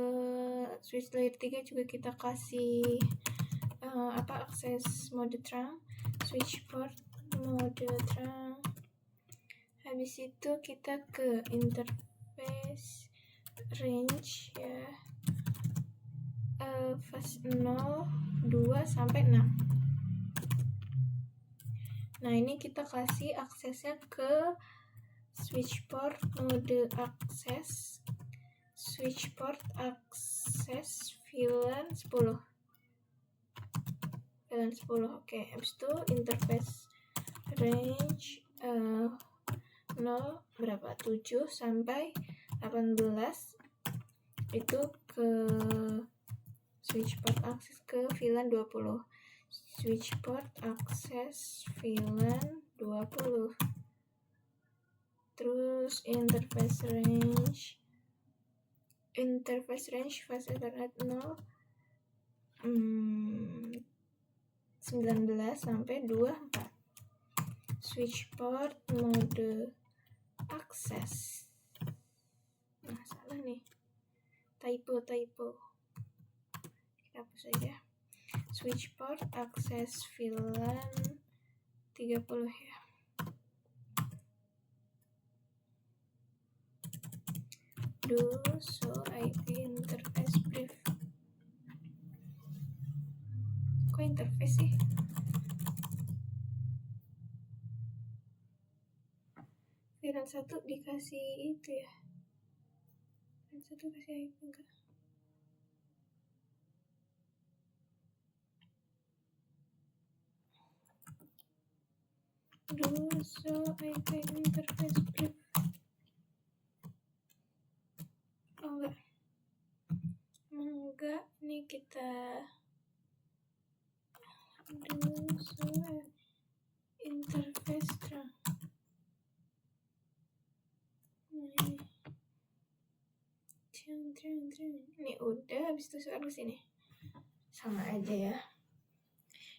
switch layer 3 juga kita kasih akses mode terang, switch port mode terang. Habis itu kita ke interface range ya, fast 0, 2 sampai 6. Nah, ini kita kasih aksesnya ke switch port mode akses, switch port akses VLAN 10. VLAN 10. Oke, habis itu interface range 0 berapa? 7 sampai 18 itu ke switch port akses ke VLAN 20. Switch port akses VLAN 20. Terus interface range fast ethernet 0 19 sampai 24. Switch port mode akses. Nah, salah nih. Typo. Kita hapus saja. Switch port akses VLAN 30 ya. Do so IP interface brief. Kok interface sih? VLAN 1 dikasih itu ya. VLAN 1 kasih IP enggak? Do so IP interface brief. Oh enggak, nih kita do so interface terang. Ini udah, habis itu sekarang sini sama aja ya.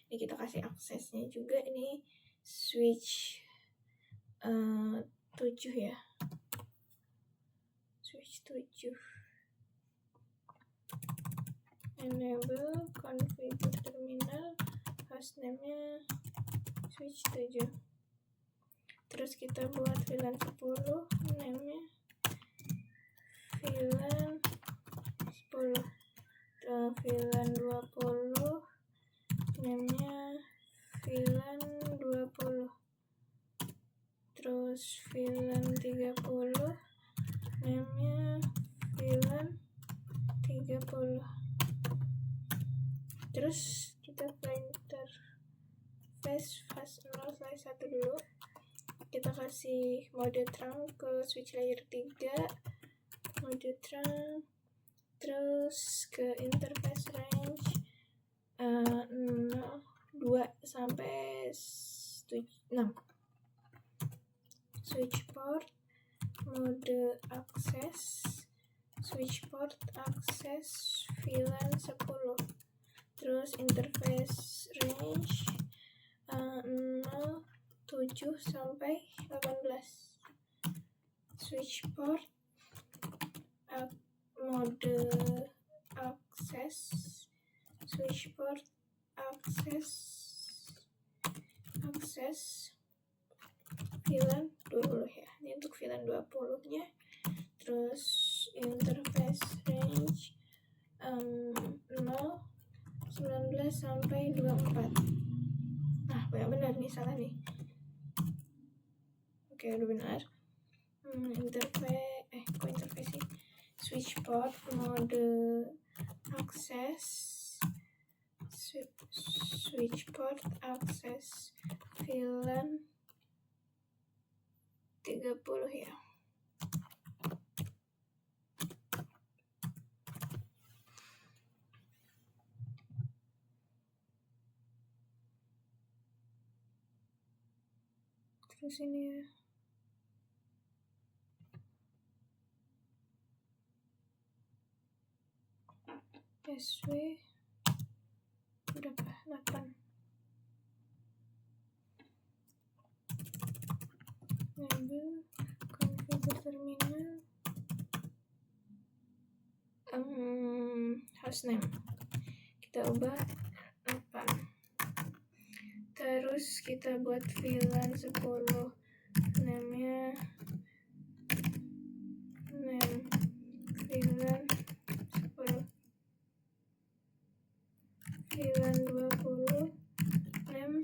Ini kita kasih aksesnya juga, ini switch 7 ya, switch 7. Enable configure terminal, hostname-nya switch 7. Terus kita buat VLAN 10, name-nya VLAN 10. VLAN 20, name-nya VLAN 20. Terus VLAN 30, name-nya VLAN 30. Terus kita ke interface fast 0 slide 1 dulu. Kita kasih mode terang ke switch layer 3, mode terang. Terus ke interface range 2 sampai 6. Switch port mode akses, switch port akses VLAN 10. Terus interface range 7 sampai 18. Switch port mode akses, switch port akses VLAN 20 ya. Ini untuk VLAN 20-nya. Terus interface range 19 sampai 24. Nah, benar nih, salah nih. Oke, udah benar. Interface sih? Switch port mode akses, switch port akses VLAN 30 ya. Terus ini ya. SW berapa? 8. ambil configure terminal, hostname kita ubah 8, terus kita buat VLAN 10, namanya name VLAN 10, VLAN 20, name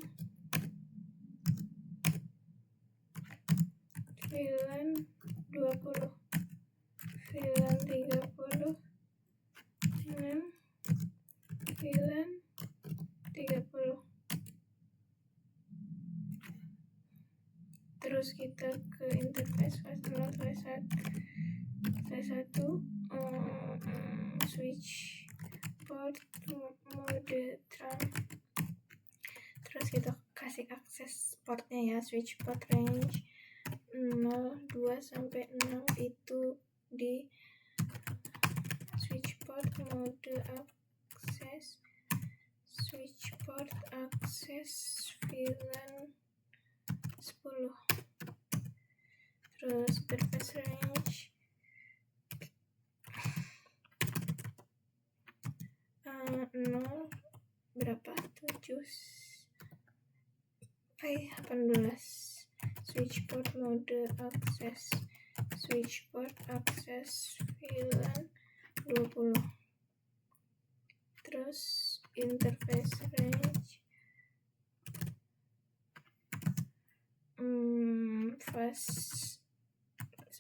VLAN 20, VLAN 30, name VLAN 30. Terus kita ke interface flash 0, flash 1, switch port mode tran, terus kita kasih akses portnya ya, switch port range 0, 2 sampai 6 itu di switch port mode akses, switch port akses VLAN 10, terus interface range 0 berapa, 7 sampai 18, switch port mode akses, switch port akses VLAN 20, terus interface range fast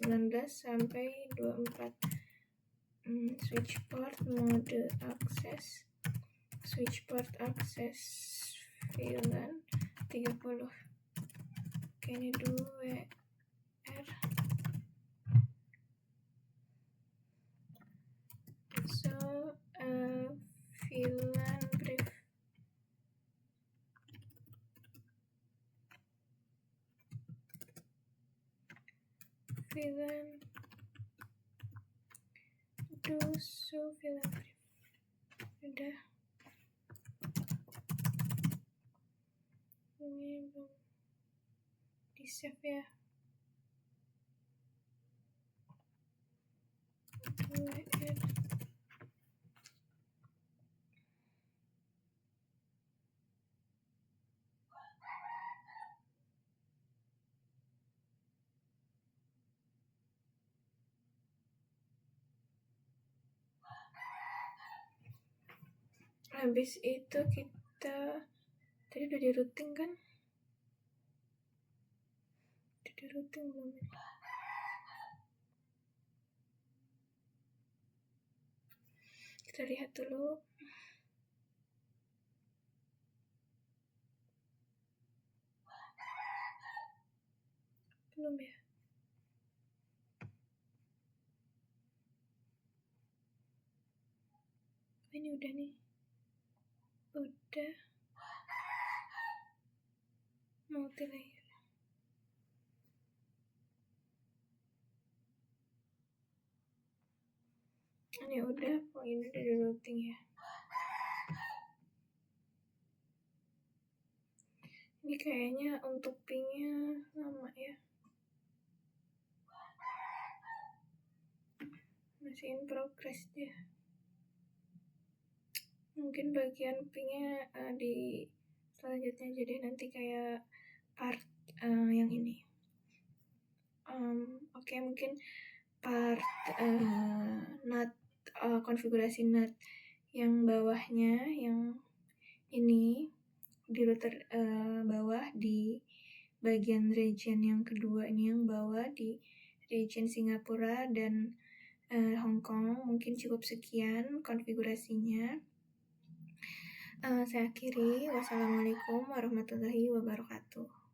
19 sampai 24, switch port mode akses, switch port akses VLAN 30. Oke, ini dulu WR. So VLAN brief, VLAN do so VLAN brief. Udah, ini belum di save ya. WR. Habis itu kita tadi udah di routing kan? Udah di routing belum? Kita lihat dulu. Belum ya? Ini udah nih. Udah. Multi-layer. Ini udah, ini udah di routing ya. Ini kayaknya untuk pingnya lama ya. Masih in progress dia. Mungkin bagian pingnya di selanjutnya, jadi nanti kayak part yang ini. Oke, mungkin part NAT, konfigurasi NAT yang bawahnya, yang ini di router bawah di bagian region yang kedua, ini yang bawah di region Singapura dan Hong Kong. Mungkin cukup sekian konfigurasinya. Saya akhiri. Wassalamualaikum warahmatullahi wabarakatuh.